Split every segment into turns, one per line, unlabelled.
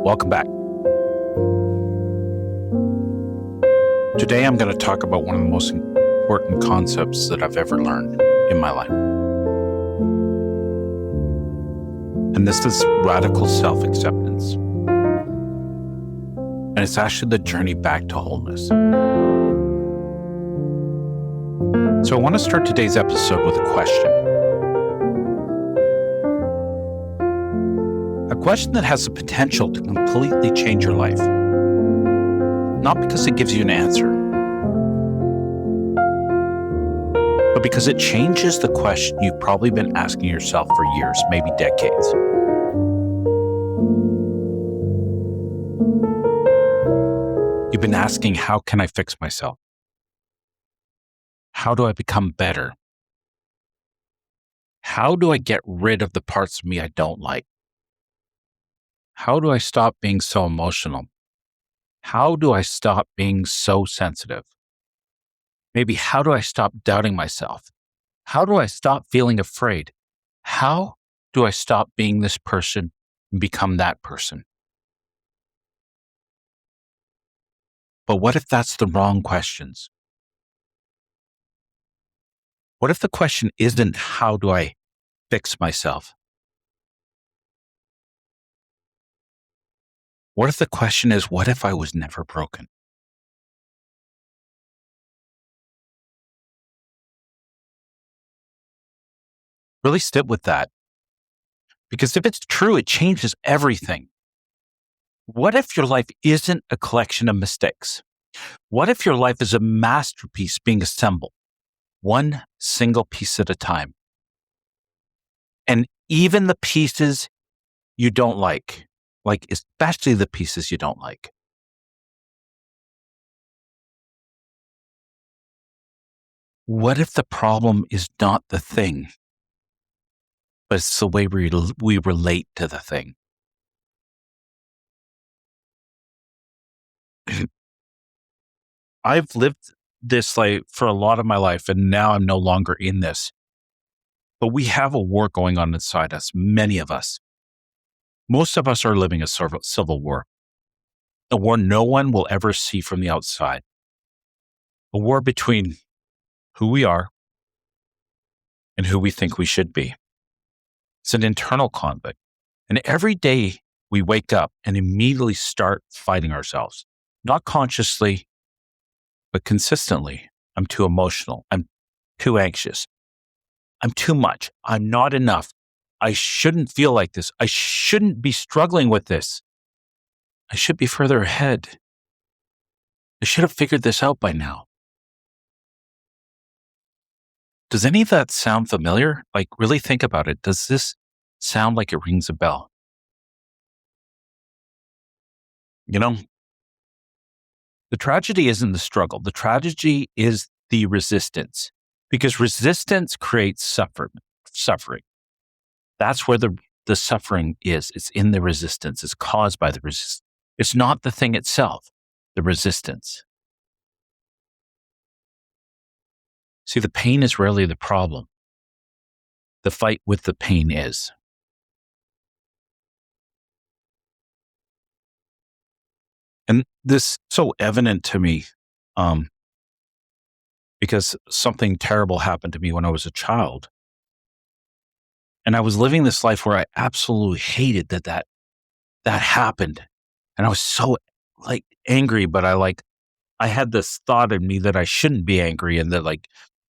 Welcome back. Today I'm going to talk about one of the most important concepts that I've ever learned in my life. And this is radical self-acceptance. And it's actually the journey back to wholeness. So I want to start today's episode with a question. A question that has the potential to completely change your life. Not because it gives you an answer, but because it changes the question you've probably been asking yourself for years, maybe decades. You've been asking, how can I fix myself? How do I become better? How do I get rid of the parts of me I don't like? How do I stop being so emotional? How do I stop being so sensitive? Maybe how do I stop doubting myself? How do I stop feeling afraid? How do I stop being this person and become that person? But what if that's the wrong questions? What if the question isn't, how do I fix myself? What if the question is, what if I was never broken? Really sit with that. Because if it's true, it changes everything. What if your life isn't a collection of mistakes? What if your life is a masterpiece being assembled, one single piece at a time? And even the pieces you don't like especially the pieces you don't like. What if the problem is not the thing, but it's the way we relate to the thing? I've lived this life for a lot of my life, and now I'm no longer in this. But we have a war going on inside us, many of us. Most of us are living a sort of civil war, a war no one will ever see from the outside, a war between who we are and who we think we should be. It's an internal conflict. And every day we wake up and immediately start fighting ourselves, not consciously, but consistently. I'm too emotional. I'm too anxious. I'm too much. I'm not enough. I shouldn't feel like this. I shouldn't be struggling with this. I should be further ahead. I should have figured this out by now. Does any of that sound familiar? Really think about it. Does this sound like it rings a bell? The tragedy isn't the struggle. The tragedy is the resistance, because resistance creates suffering. That's where the suffering is. It's in the resistance. It's caused by the resistance. It's not the thing itself, the resistance. See, the pain is rarely the problem. The fight with the pain is. And this is so evident to me because something terrible happened to me when I was a child. And I was living this life where I absolutely hated that happened. And I was so angry, but I had this thought in me that I shouldn't be angry, and that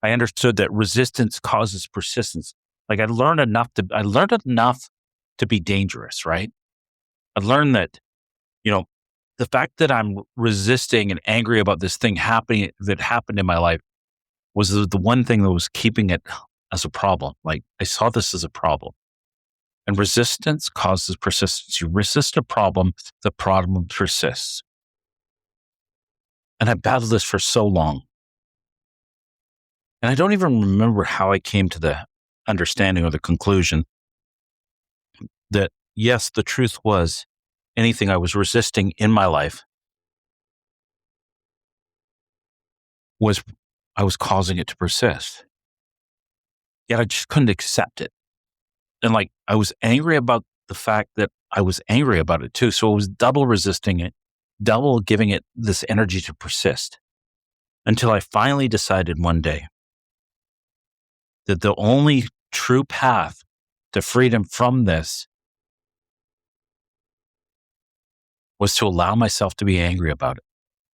I understood that resistance causes persistence. I learned enough to be dangerous, right? I learned that, the fact that I'm resisting and angry about this thing that happened in my life was the one thing that was keeping it as a problem. I saw this as a problem. And resistance causes persistence. You resist a problem, the problem persists. And I battled this for so long. And I don't even remember how I came to the understanding or the conclusion that, yes, the truth was anything I was resisting in my life I was causing it to persist. Yet I just couldn't accept it. And I was angry about the fact that I was angry about it too. So it was double resisting it, double giving it this energy to persist until I finally decided one day that the only true path to freedom from this was to allow myself to be angry about it,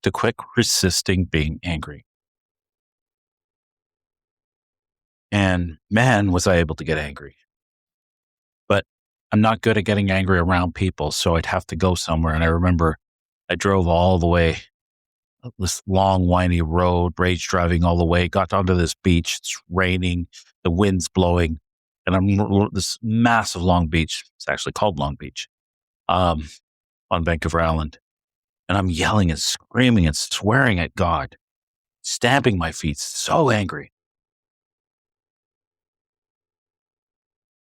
to quit resisting being angry. And man, was I able to get angry. But I'm not good at getting angry around people. So I'd have to go somewhere. And I remember I drove all the way up this long, windy road, rage driving all the way, got onto this beach. It's raining, the wind's blowing. And this massive Long Beach. It's actually called Long Beach um, on Vancouver Island. And I'm yelling and screaming and swearing at God, stamping my feet, so angry.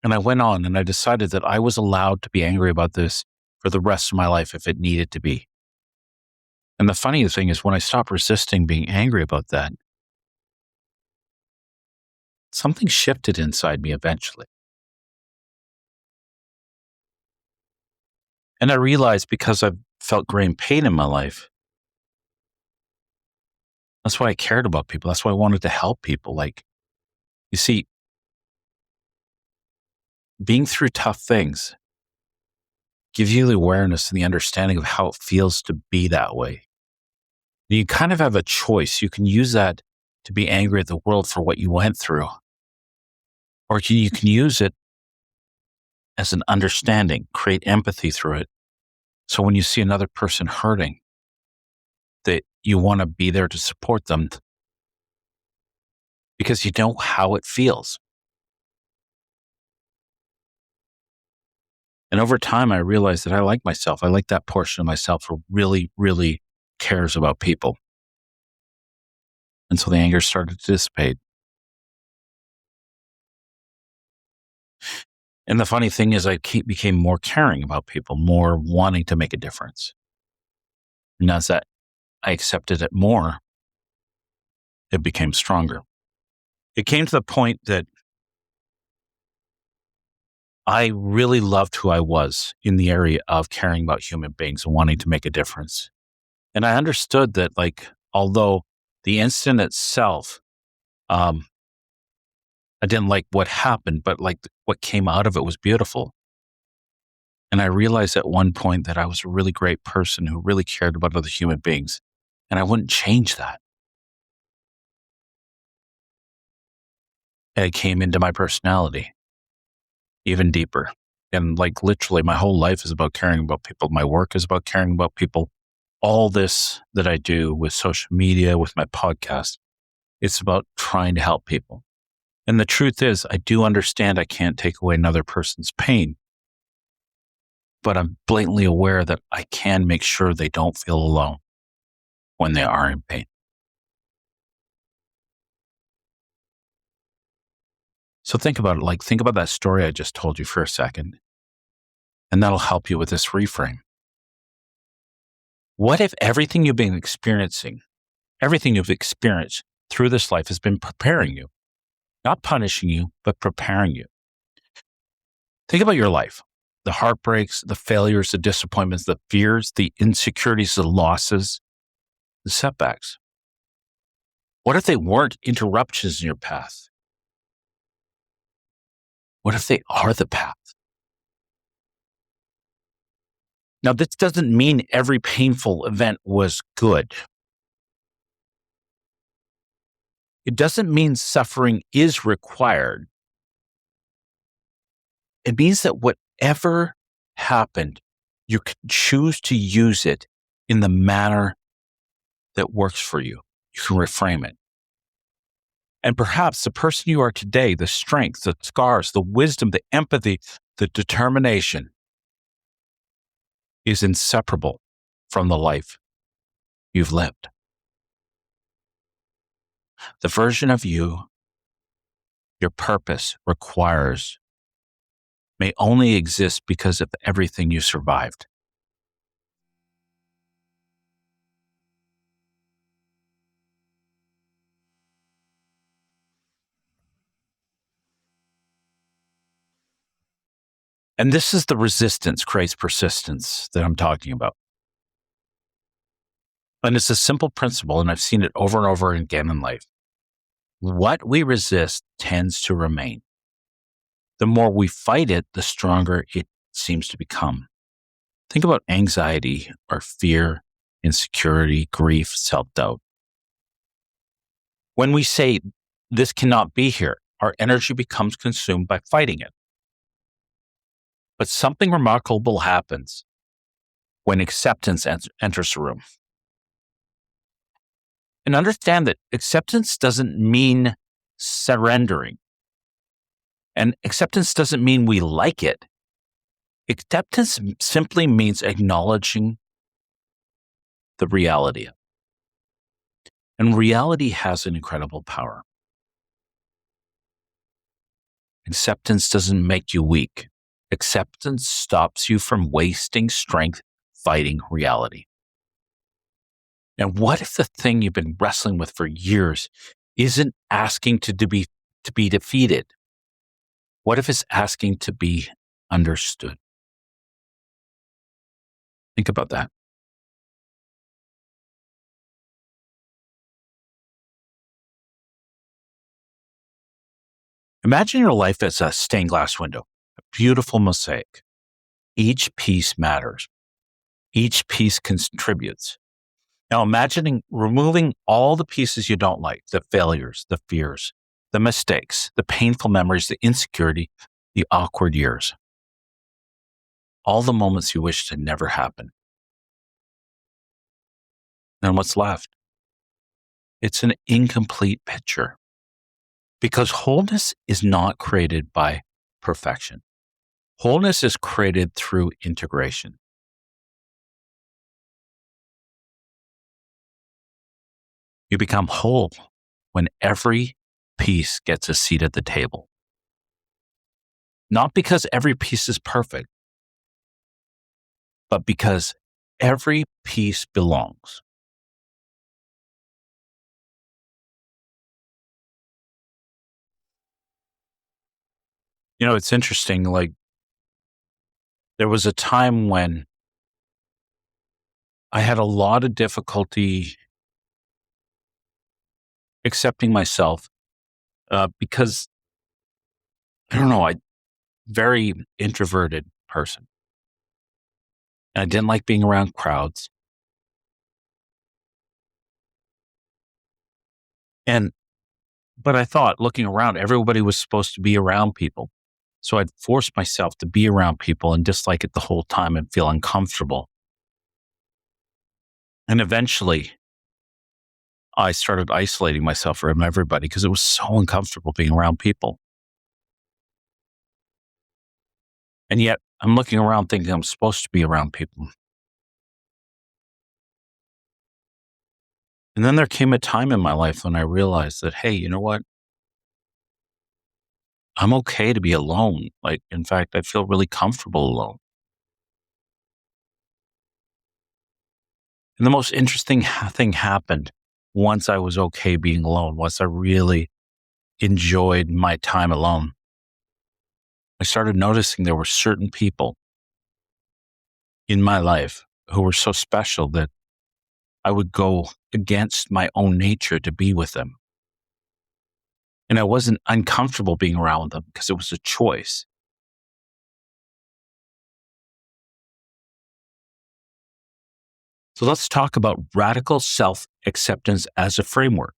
And I went on and I decided that I was allowed to be angry about this for the rest of my life if it needed to be. And the funny thing is, when I stopped resisting being angry about that, something shifted inside me eventually. And I realized because I've felt great pain in my life, that's why I cared about people. That's why I wanted to help people. Like, you see, being through tough things gives you the awareness and the understanding of how it feels to be that way. You kind of have a choice. You can use that to be angry at the world for what you went through, or you can use it as an understanding, create empathy through it. So when you see another person hurting, that you want to be there to support them because you know how it feels. And over time, I realized that I like myself. I like that portion of myself who really, really cares about people. And so the anger started to dissipate. And the funny thing is, became more caring about people, more wanting to make a difference. And as that I accepted it more, it became stronger. It came to the point that I really loved who I was in the area of caring about human beings and wanting to make a difference. And I understood that, like, although the incident itself, um, I didn't like what happened, but like what came out of it was beautiful. And I realized at one point that I was a really great person who really cared about other human beings. And I wouldn't change that. And it came into my personality even deeper. And like literally, my whole life is about caring about people. My work is about caring about people. All this that I do with social media, with my podcast, it's about trying to help people. And the truth is, I do understand I can't take away another person's pain, but I'm blatantly aware that I can make sure they don't feel alone when they are in pain. So think about it, like think about that story I just told you for a second, and that'll help you with this reframe. What if everything you've been experiencing, everything you've experienced through this life has been preparing you, not punishing you, but preparing you? Think about your life, the heartbreaks, the failures, the disappointments, the fears, the insecurities, the losses, the setbacks. What if they weren't interruptions in your path? What if they are the path? Now, this doesn't mean every painful event was good. It doesn't mean suffering is required. It means that whatever happened, you can choose to use it in the manner that works for you. You can reframe it. And perhaps the person you are today, the strength, the scars, the wisdom, the empathy, the determination is inseparable from the life you've lived. The version of you your purpose requires may only exist because of everything you survived. And this is the resistance creates persistence that I'm talking about. And it's a simple principle, and I've seen it over and over again in life. What we resist tends to remain. The more we fight it, the stronger it seems to become. Think about anxiety or fear, insecurity, grief, self doubt. When we say, this cannot be here, our energy becomes consumed by fighting it. But something remarkable happens when acceptance enters the room. And understand that acceptance doesn't mean surrendering. And acceptance doesn't mean we like it. Acceptance simply means acknowledging the reality. And reality has an incredible power. Acceptance doesn't make you weak. Acceptance stops you from wasting strength fighting reality. And what if the thing you've been wrestling with for years isn't asking to be defeated? What if it's asking to be understood? Think about that. Imagine your life as a stained glass window, a beautiful mosaic. Each piece matters. Each piece contributes. Now, imagining removing all the pieces you don't like, the failures, the fears, the mistakes, the painful memories, the insecurity, the awkward years, all the moments you wish to never happen. Then what's left? It's an incomplete picture. Because wholeness is not created by perfection. Wholeness is created through integration. You become whole when every piece gets a seat at the table. Not because every piece is perfect, but because every piece belongs. It's interesting. Like, there was a time when I had a lot of difficulty accepting myself because I don't know, very introverted person. And I didn't like being around crowds. But I thought, looking around, everybody was supposed to be around people. So I'd force myself to be around people and dislike it the whole time and feel uncomfortable. And eventually, I started isolating myself from everybody because it was so uncomfortable being around people. And yet, I'm looking around thinking I'm supposed to be around people. And then there came a time in my life when I realized that, hey, you know what? I'm okay to be alone. Like, in fact, I feel really comfortable alone. And the most interesting thing happened once I was okay being alone, once I really enjoyed my time alone. I started noticing there were certain people in my life who were so special that I would go against my own nature to be with them. And I wasn't uncomfortable being around them because it was a choice. So let's talk about radical self acceptance as a framework.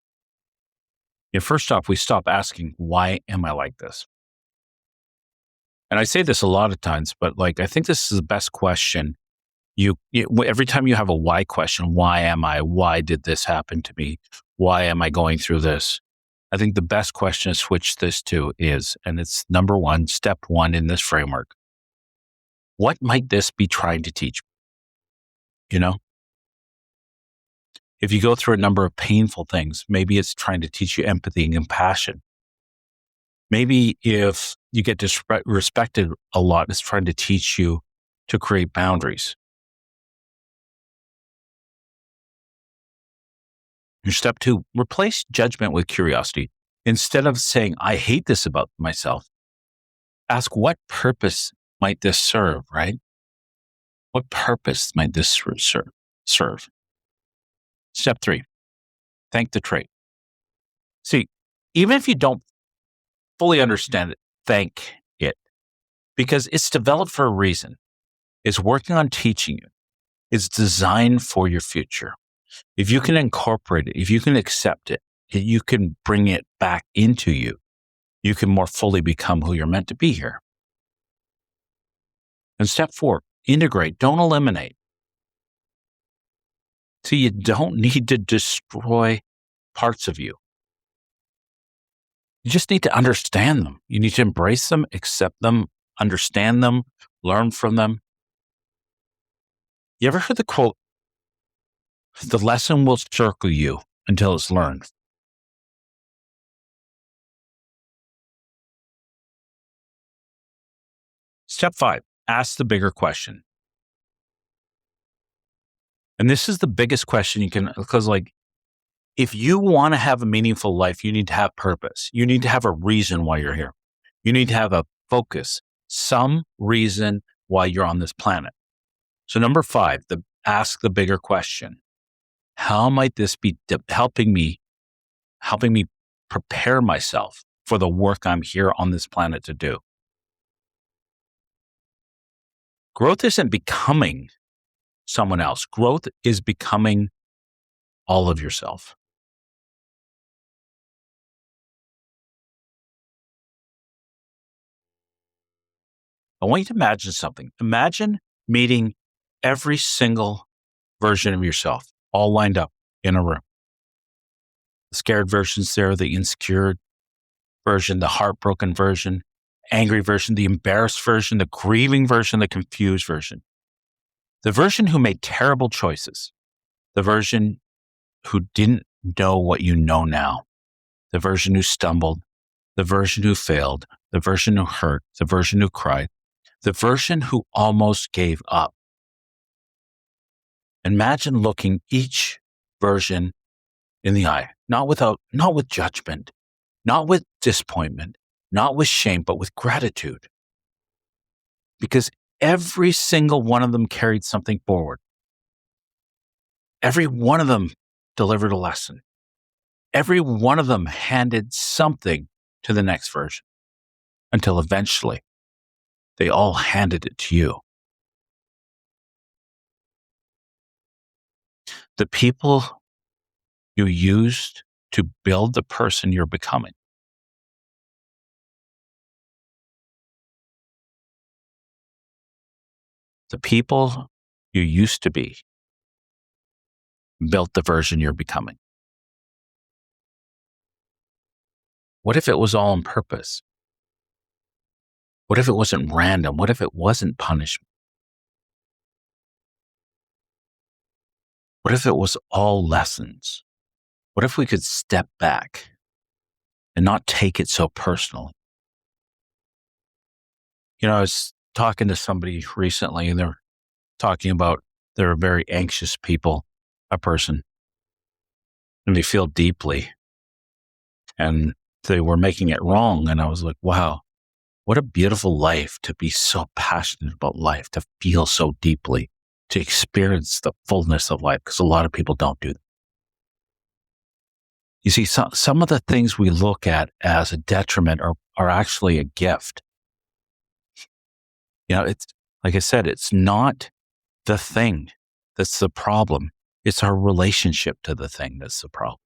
First off, we stop asking, why am I like this? And I say this a lot of times, but I think this is the best question. Every time you have a why question, why am I? Why did this happen to me? Why am I going through this? I think the best question to switch this to is, and it's number one, step one in this framework. What might this be trying to teach me? If you go through a number of painful things, maybe it's trying to teach you empathy and compassion. Maybe if you get disrespected a lot, it's trying to teach you to create boundaries. Step two, replace judgment with curiosity. Instead of saying, I hate this about myself, ask what purpose might this serve, right? What purpose might this serve? Step 3, thank the trait. See, even if you don't fully understand it, thank it because it's developed for a reason. It's working on teaching you. It's designed for your future. If you can incorporate it, if you can accept it, you can bring it back into you. You can more fully become who you're meant to be here. And step 4, integrate, don't eliminate. See, you don't need to destroy parts of you. You just need to understand them. You need to embrace them, accept them, understand them, learn from them. You ever heard the quote, the lesson will circle you until it's learned? Step 5, ask the bigger question. And this is the biggest question you can, because if you want to have a meaningful life, you need to have purpose. You need to have a reason why you're here. You need to have a focus, some reason why you're on this planet. So number 5, ask the bigger question. How might this be helping me prepare myself for the work I'm here on this planet to do? Growth isn't becoming someone else. Growth is becoming all of yourself. I want you to imagine something. Imagine meeting every single version of yourself, all lined up in a room. The scared version's there, the insecure version, the heartbroken version, angry version, the embarrassed version, the grieving version, the confused version. The version who made terrible choices, the version who didn't know what you know now, the version who stumbled, the version who failed, the version who hurt, the version who cried, the version who almost gave up. Imagine looking each version in the eye, not with judgment, not with disappointment, not with shame, but with gratitude. Because every single one of them carried something forward. Every one of them delivered a lesson. Every one of them handed something to the next version until eventually they all handed it to you. The people you used to build the person you're becoming. The people you used to be built the version you're becoming. What if it was all on purpose? What if it wasn't random? What if it wasn't punishment? What if it was all lessons? What if we could step back and not take it so personally? I was talking to somebody recently and they're talking about they're very anxious people, a person, and they feel deeply and they were making it wrong. And I was like, wow, what a beautiful life to be so passionate about life, to feel so deeply, to experience the fullness of life, because a lot of people don't do that. You see, some of the things we look at as a detriment are actually a gift. It's like I said, it's not the thing that's the problem. It's our relationship to the thing that's the problem.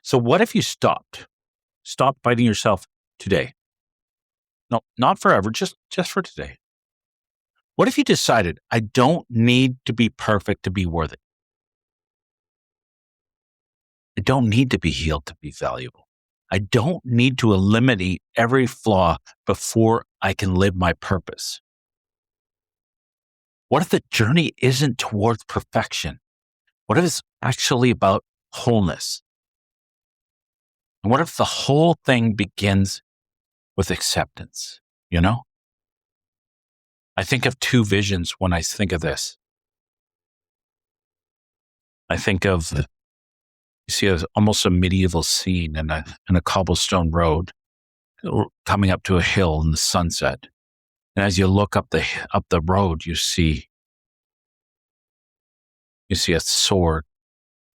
So what if you stopped fighting yourself today? No, not forever, just for today. What if you decided, I don't need to be perfect to be worthy? I don't need to be healed to be valuable. I don't need to eliminate every flaw before I can live my purpose. What if the journey isn't towards perfection? What if it's actually about wholeness? And what if the whole thing begins with acceptance? I think of two visions when I think of this. I think of, you see, almost a medieval scene in a cobblestone road. coming up to a hill in the sunset. And as you look up the road, you see a sword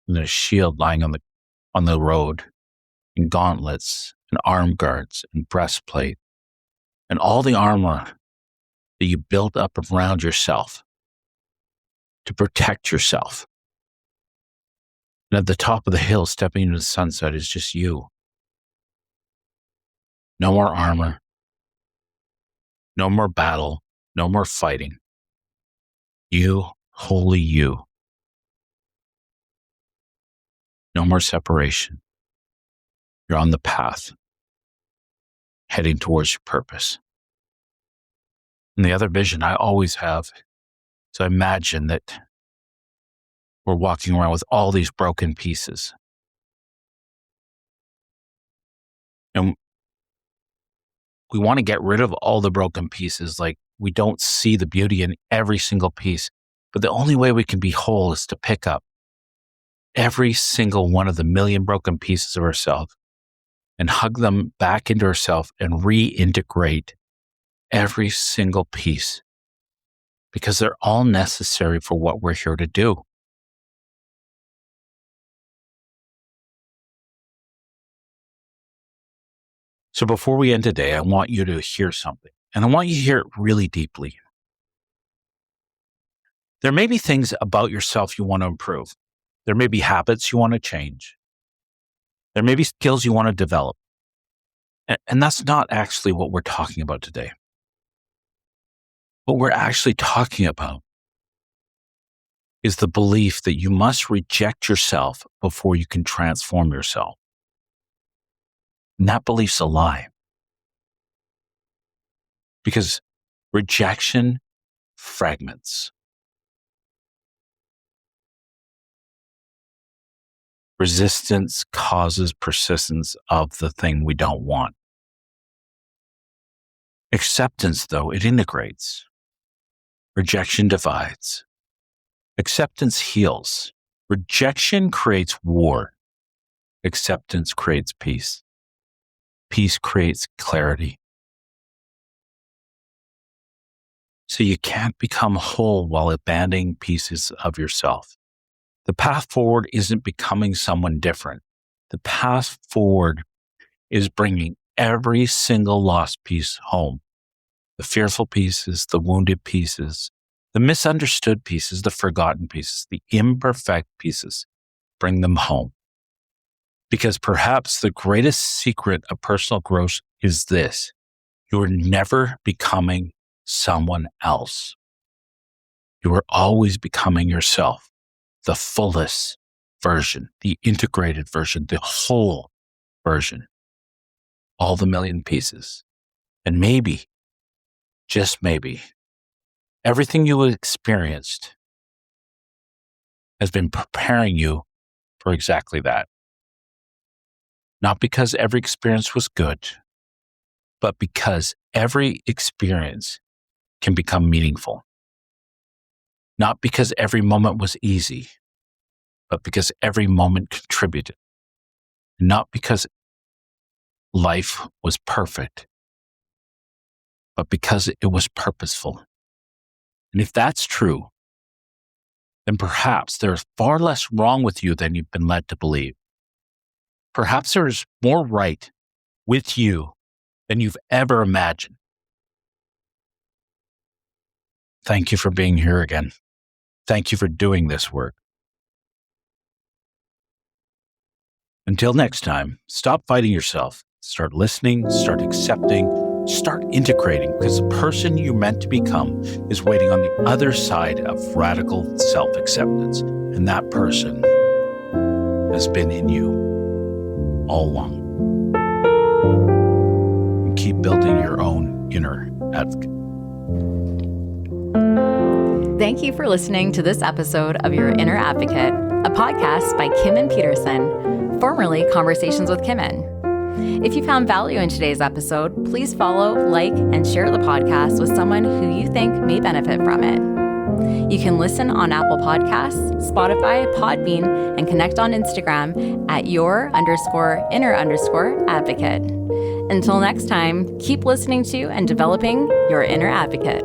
and a shield lying on the road, and gauntlets and arm guards and breastplate and all the armor that you built up around yourself to protect yourself. And at the top of the hill, stepping into the sunset, is just you. No more armor, no more battle, no more fighting. You, wholly you. No more separation. You're on the path, heading towards your purpose. And the other vision I always have is I imagine that we're walking around with all these broken pieces. And we want to get rid of all the broken pieces. Like, we don't see the beauty in every single piece. But the only way we can be whole is to pick up every single one of the million broken pieces of ourselves and hug them back into ourselves and reintegrate every single piece, because they're all necessary for what we're here to do. So before we end today, I want you to hear something, and I want you to hear it really deeply. There may be things about yourself you want to improve. There may be habits you want to change. There may be skills you want to develop. And that's not actually what we're talking about today. What we're actually talking about is the belief that you must reject yourself before you can transform yourself. And that belief's a lie. Because rejection fragments. Resistance causes persistence of the thing we don't want. Acceptance, though, it integrates. Rejection divides. Acceptance heals. Rejection creates war. Acceptance creates peace. Peace creates clarity. So you can't become whole while abandoning pieces of yourself. The path forward isn't becoming someone different. The path forward is bringing every single lost piece home. The fearful pieces, the wounded pieces, the misunderstood pieces, the forgotten pieces, the imperfect pieces. Bring them home. Because perhaps the greatest secret of personal growth is this: you are never becoming someone else. You are always becoming yourself. The fullest version, the integrated version, the whole version, all the million pieces. And maybe, just maybe, everything you experienced has been preparing you for exactly that. Not because every experience was good, but because every experience can become meaningful. Not because every moment was easy, but because every moment contributed. Not because life was perfect, but because it was purposeful. And if that's true, then perhaps there's far less wrong with you than you've been led to believe. Perhaps there is more right with you than you've ever imagined. Thank you for being here again. Thank you for doing this work. Until next time, stop fighting yourself. Start listening, start accepting, start integrating, because the person you're meant to become is waiting on the other side of radical self-acceptance. And that person has been in you all along. And keep building your own inner advocate.
Thank you for listening to this episode of Your Inner Advocate, a podcast by Kimen Peterson, formerly Conversations with Kimen. If you found value in today's episode, please follow, like, and share the podcast with someone who you think may benefit from it. You can listen on Apple Podcasts, Spotify, Podbean, and connect on Instagram at your_inner_advocate. Until next time, keep listening to and developing your inner advocate.